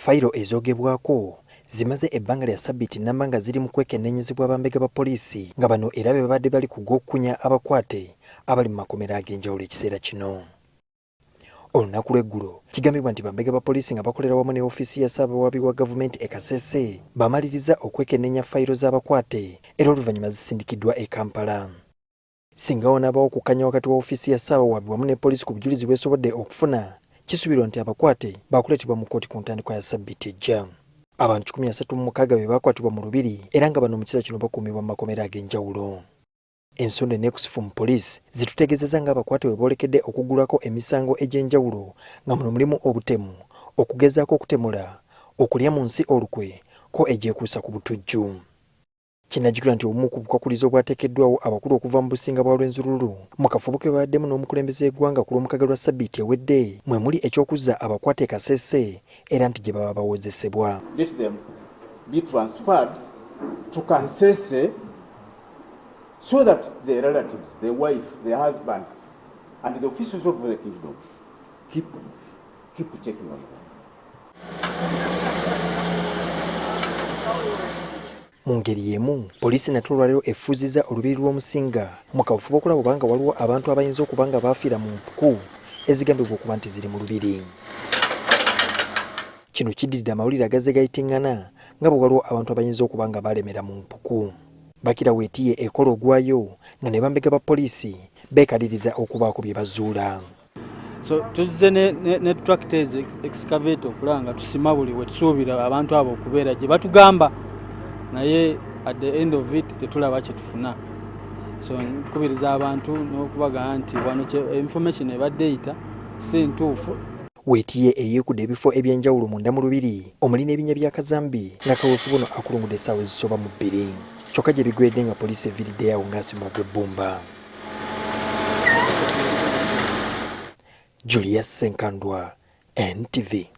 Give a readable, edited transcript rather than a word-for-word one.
Fayiro ezogebwako zimaze ebbanga lya ssabbiiti nnamba nga ziri mu kwekennenyezebwa bambega ba poliisi nga bano era be babadde bali ku gw'okukunya abakwate abali mu makomera ag'enjawulo ekiseera kino. Olunaku lw'eggulo kigambibwa nti bambega ba poliisi nga bakolera wamu ne ofiisi ya Ssaabawabi wa gavumenti e Kasese bamaliriza okwekennenya fayiro z'abakwate era oluvannyuma zisindikiddwa e Kampala. Singa wanaabawo okukkanya wakati wa ofiisi ya Ssaabawabi wamu ne poliisi ku bujulizi bw'esobodde okufuna, kisuubirwa nti abakwate baakuleetebwa mu kkooti ku ntandikwa ya ssabbiiti ejja. Abantu 136 be baakwatibwa mu lubiri era nga bano mu kiseera kino bakuumibwa mu makomera ag'enjawulo. Ensonda ennekusifu mu poliisi zitutegeezezza ng'abakwate bwe boolekedde okuggulwako emisango egy'enjawulo nga muno mulimu obutemu, okugezaako okutemula, okulya mu nsi olukwe ko egyekuusa ku butujju. Kinajjukirwa nti obumu ku bukwakulizo obwateekeddwawo abakulu okuva mu businga bwa Lwenzururu mu kafubo ke babaddemu n'omukulembeze w'eggwanga ku lw'omukaga lwa ssabbiiti ewedde mwe muli eky'okuzza abakwate e Kasese era nti gye baba bawozesebwa. Let them be transferred to Kasese so that their relatives, their wife, their husbands and the officials of the kingdom keep checking on them. Mu ngeri y'emu, poliisi nate olwaleero efuuzizza olubiri lw'omusinga mu kafubo okulaba obanga waliwo abantu abayinza okuba nga baafiira mu mpuku ezigambibwa okuba nti ziri mu lubiri. Kino kiddiridde amawulire agazze gayitingana nga bwe waliwo abantu abayinza okuba nga balemera mu mpuku. Bakira Wetiye ekola ogwayo nga ne bambega ba poliisi beekaliriza okubaako bye bazuula. So tuzze ne tractors excavator okulanga tusima buli we tusuubira abantu abo okubeera gye batugamba naye at the end of it tetulaba kye tufuna. So nkubiriza abantu n'okubaga nti wano information ebadde eyita si ntuufu. Wetiye eyeekudde ebifo eby'enjawulo munda mu lubiri omuli n'ebinnya bya Kazambi nga kaweefube ono akulungudde essaawa ezisoba mu 2 kyokka gye bigwedde nga poliisi eviiriddeyo awo ng'asimwa gw'ebbumba. Julius Senkandwa, NTV.